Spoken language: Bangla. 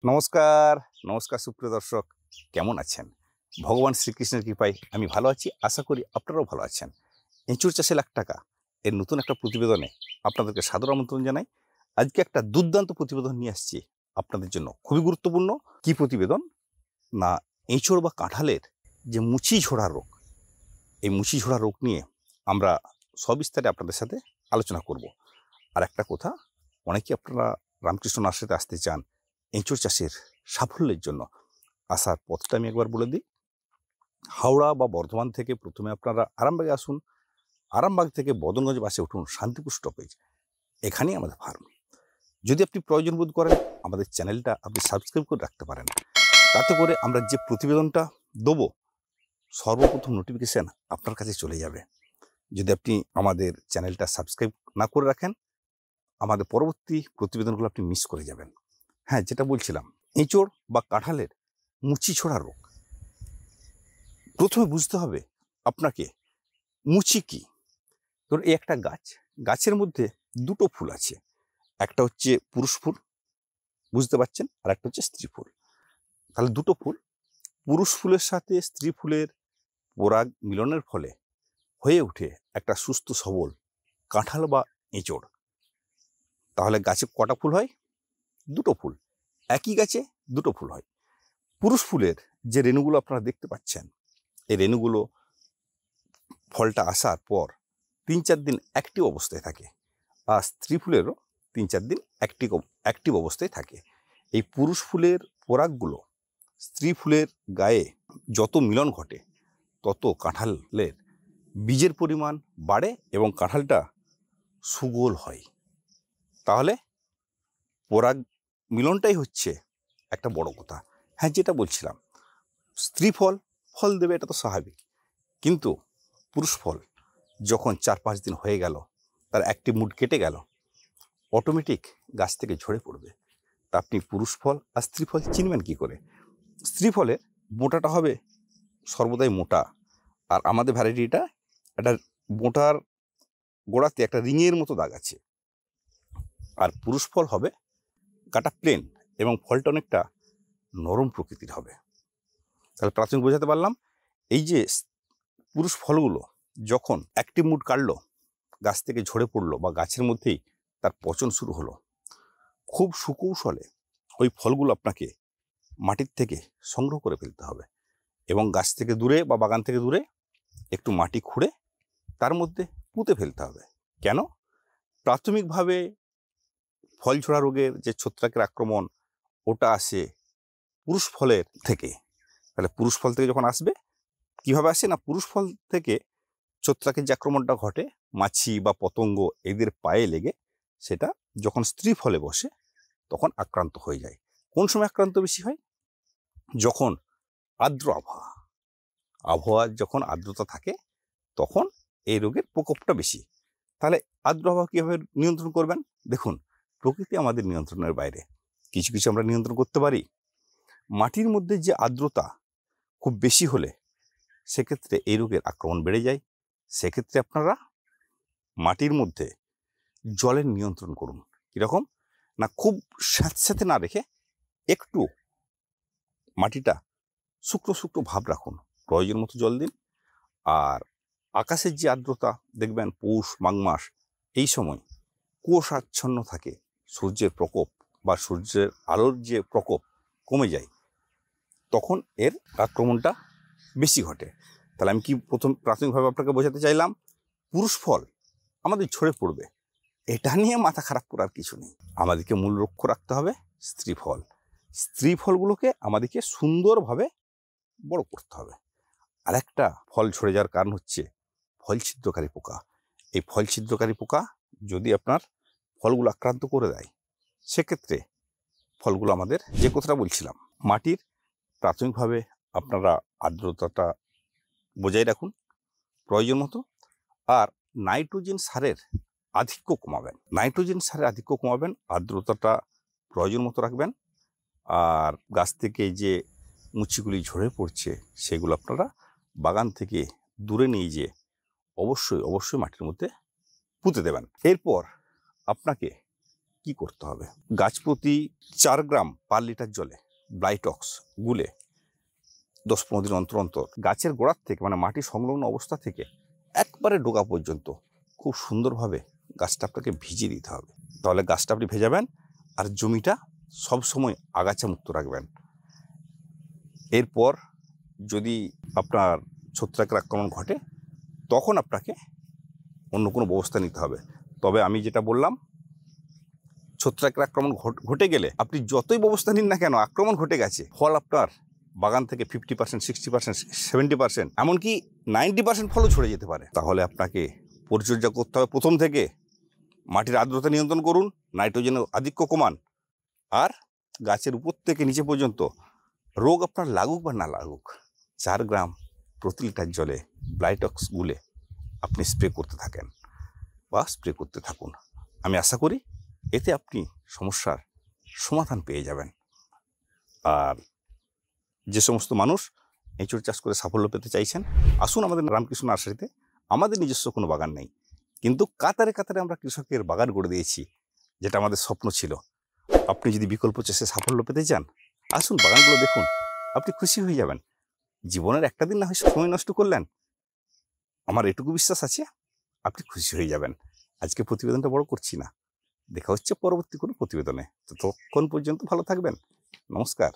নমস্কার, নমস্কার সুপ্রিয় দর্শক। কেমন আছেন? ভগবান শ্রীকৃষ্ণের কৃপায় আমি ভালো আছি। আশা করি আপনারাও ভালো আছেন। এঁচুড় চাষে লাখ টাকা এর নতুন একটা প্রতিবেদনে আপনাদেরকে সাদর আমন্ত্রণ জানাই। আজকে একটা দুর্দান্ত প্রতিবেদন নিয়ে আসছি আপনাদের জন্য। খুবই গুরুত্বপূর্ণ। কি প্রতিবেদন? না, এঁচোড় বা কাঁঠালের যে মুচি ঝোড়া রোগ, এই মুচি ঝোড়া রোগ নিয়ে আমরা সবিস্তারে আপনাদের সাথে আলোচনা করব। আর একটা কথা, অনেকেই আপনারা রামকৃষ্ণ নার্সারিতে আসতে চান এঁচোড় চাষের সাফল্যের জন্য। আসার পথটা আমি একবার বলে দিই। হাওড়া বা বর্ধমান থেকে প্রথমে আপনারা আরামবাগে আসুন। আরামবাগ থেকে বদনগঞ্জ বাসে উঠুন শান্তিপুর স্টপেজ। এখানেই আমাদের ফার্ম। যদি আপনি প্রয়োজন বোধ করেন, আমাদের চ্যানেলটা আপনি সাবস্ক্রাইব করে রাখতে পারেন। তাতে করে আমরা যে প্রতিবেদনটা দেবো সর্বপ্রথম নোটিফিকেশান আপনার কাছে চলে যাবে। যদি আপনি আমাদের চ্যানেলটা সাবস্ক্রাইব না করে রাখেন, আমাদের পরবর্তী প্রতিবেদনগুলো আপনি মিস করে যাবেন। হ্যাঁ, যেটা বলছিলাম, এঁচোড় বা কাঁঠালের মুচি ছোড়া রোগ। প্রথমে বুঝতে হবে আপনাকে মুচি কি। ধরুন এই একটা গাছ, গাছের মধ্যে দুটো ফুল আছে। একটা হচ্ছে পুরুষ ফুল, বুঝতে পারছেন, আর একটা হচ্ছে স্ত্রী ফুল। তাহলে দুটো ফুল, পুরুষ ফুলের সাথে স্ত্রী ফুলের পরাগ মিলনের ফলে হয়ে ওঠে একটা সুস্থ সবল কাঁঠাল বা এঁচোড়। তাহলে গাছে কটা ফুল হয়? দুটো ফুল। একই গাছে দুটো ফুল হয়। পুরুষ ফুলের যে রেণুগুলো আপনারা দেখতে পাচ্ছেন, এই রেণুগুলো ফলটা আসার পর 3-4 দিন অ্যাক্টিভ অবস্থায় থাকে, আর স্ত্রী ফুলেরও 3-4 দিন অ্যাক্টিভ অবস্থায় থাকে। এই পুরুষ ফুলের পরাগগুলো স্ত্রী ফুলের গায়ে যত মিলন ঘটে, তত কাঁঠালের বীজের পরিমাণ বাড়ে এবং কাঁঠালটা সুগোল হয়। তাহলে পরাগ মিলনটাই হচ্ছে একটা বড় কথা। হ্যাঁ, যেটা বলছিলাম, স্ত্রী ফল দেবে, এটা তো স্বাভাবিক। কিন্তু পুরুষ ফল যখন 4-5 দিন হয়ে গেল, তার অ্যাক্টিভ মুড কেটে গেল, অটোমেটিক গাছ থেকে ঝরে পড়বে। তা আপনি পুরুষ ফল আর স্ত্রী ফল চিনবেন কী করে? স্ত্রী ফলের মোটাটা হবে সর্বদাই মোটা, আর আমাদের ভ্যারাইটিটা একটা মোটার গোড়াতে একটা রিংয়ের মতো দাগ আছে। আর পুরুষ ফল হবে কাটা প্লেন এবং ফলটা অনেকটা নরম প্রকৃতির হবে। তাহলে প্রাথমিক বোঝাতে পারলাম, এই যে পুরুষ ফলগুলো যখন অ্যাক্টিভ মুড কাটলো, গাছ থেকে ঝরে পড়লো বা গাছের মধ্যেই তার পচন শুরু হলো, খুব সুকৌশলে ওই ফলগুলো আপনাকে মাটির থেকে সংগ্রহ করে ফেলতে হবে এবং গাছ থেকে দূরে বা বাগান থেকে দূরে একটু মাটি খুঁড়ে তার মধ্যে পুঁতে ফেলতে হবে। কেন? প্রাথমিকভাবে ফল ঝরা রোগের যে ছত্রাকের আক্রমণ, ওটা আসে পুরুষ ফলের থেকে। তাহলে পুরুষ ফল থেকে যখন আসবে, কিভাবে আসে না, পুরুষ ফল থেকে ছত্রাকের যে আক্রমণটা ঘটে, মাছি বা পতঙ্গ এদের পায়ে লেগে সেটা যখন স্ত্রী ফলে বসে তখন আক্রান্ত হয়ে যায়। কোন সময় আক্রান্ত বেশি হয়? যখন আর্দ্র আবহাওয়া যখন আর্দ্রতা থাকে, তখন এই রোগের প্রকোপটা বেশি। তাহলে আর্দ্র আবহাওয়া কীভাবে নিয়ন্ত্রণ করবেন? দেখুন, প্রকৃতি আমাদের নিয়ন্ত্রণের বাইরে। কিছু কিছু আমরা নিয়ন্ত্রণ করতে পারি। মাটির মধ্যে যে আর্দ্রতা খুব বেশি হলে সেক্ষেত্রে এই রোগের আক্রমণ বেড়ে যায়। সেক্ষেত্রে আপনারা মাটির মধ্যে জলের নিয়ন্ত্রণ করুন। কীরকম না, খুব স্যাঁতস্যাঁতে না রেখে একটু মাটিটা শুকনো শুকনো ভাব রাখুন, প্রয়োজন মতো জল দিন। আর আকাশের যে আর্দ্রতা দেখবেন পৌষ মাঘ মাস, এই সময় কুয়াশাচ্ছন্ন থাকে, সূর্যের প্রকোপ বা সূর্যের আলোর যে প্রকোপ কমে যায়, তখন এর আক্রমণটা বেশি ঘটে। তাহলে আমি কি প্রাথমিকভাবে আপনাকে বোঝাতে চাইলাম, পুরুষ ফল আমাদের ঝরে পড়বে, এটা নিয়ে মাথা খারাপ করার কিছু নেই। আমাদেরকে মূল লক্ষ্য রাখতে হবে স্ত্রী ফল। স্ত্রী ফলগুলোকে আমাদেরকে সুন্দরভাবে বড় করতে হবে। আর একটা ফল ঝরে যাওয়ার কারণ হচ্ছে ফল ছিদ্রকারী পোকা। এই ফল ছিদ্রকারী পোকা যদি আপনার ফলগুলো আক্রান্ত করে দেয়, সেক্ষেত্রে ফলগুলো আমাদের, যে কথাটা বলছিলাম, মাটির প্রাথমিকভাবে আপনারা আর্দ্রতাটা বজায় রাখুন প্রয়োজন মতো। আর নাইট্রোজেন সারের আধিক্য কমাবেন, আর্দ্রতাটা প্রয়োজন মতো রাখবেন। আর গাছ থেকে যে মুচিগুলি ঝরে পড়ছে সেগুলো আপনারা বাগান থেকে দূরে নিয়ে যেয়ে অবশ্যই মাটির মধ্যে পুঁতে দেবেন। এরপর আপনাকে কি করতে হবে? গাছ প্রতি 4 গ্রাম পার লিটার জলে ব্লাইটক্স গুলে 10-15 দিন অন্তর অন্তর গাছের গোড়ার থেকে মানে মাটি সংলগ্ন অবস্থা থেকে একবারে ডোগা পর্যন্ত খুব সুন্দরভাবে গাছটা আপনাকে ভিজিয়ে দিতে হবে। তাহলে গাছটা আপনি ভেজাবেন আর জমিটা সবসময় আগাছা মুক্ত রাখবেন। এরপর যদি আপনার ছত্রাকের আক্রমণ ঘটে তখন আপনাকে অন্য কোনো ব্যবস্থা নিতে হবে। তবে আমি যেটা বললাম, ছত্রাকের আক্রমণ ঘটে গেলে আপনি যতই ব্যবস্থা নিন না কেন, আক্রমণ ঘটে গেছে, ফল আপনার বাগান থেকে 50%, 60%, 70%, এমনকি 90% ফলও ছড়ে যেতে পারে। তাহলে আপনাকে পরিচর্যা করতে হবে প্রথম থেকে। মাটির আর্দ্রতা নিয়ন্ত্রণ করুন, নাইট্রোজেনের আধিক্য কমান, আর গাছের উপর থেকে নিচে পর্যন্ত রোগ আপনার লাগুক বা না লাগুক 4 গ্রাম প্রতি লিটার জলে ব্লাইটক্স গুলে আপনি স্প্রে করতে থাকেন বা স্প্রে করতে থাকুন। আমি আশা করি এতে আপনি সমস্যার সমাধান পেয়ে যাবেন। আর যে সমস্ত মানুষ এঁচড় চাষ করে সাফল্য পেতে চাইছেন, আসুন আমাদের রামকৃষ্ণ নার্সারিতে। আমাদের নিজস্ব কোনো বাগান নেই, কিন্তু কাতারে কাতারে আমরা কৃষকের বাগান গড়ে দিয়েছি, যেটা আমাদের স্বপ্ন ছিল। আপনি যদি বিকল্প চাষে সাফল্য পেতে চান, আসুন বাগানগুলো দেখুন, আপনি খুশি হয়ে যাবেন। জীবনের একটা দিন না হয় সময় নষ্ট করলেন, আমার এটুকু বিশ্বাস আছে আপনি খুশি হয়ে যাবেন। আজকে প্রতিবেদনটা বড় করছি না, দেখা হচ্ছে পরবর্তী কোনো প্রতিবেদনে। ততক্ষণ পর্যন্ত ভালো থাকবেন। নমস্কার।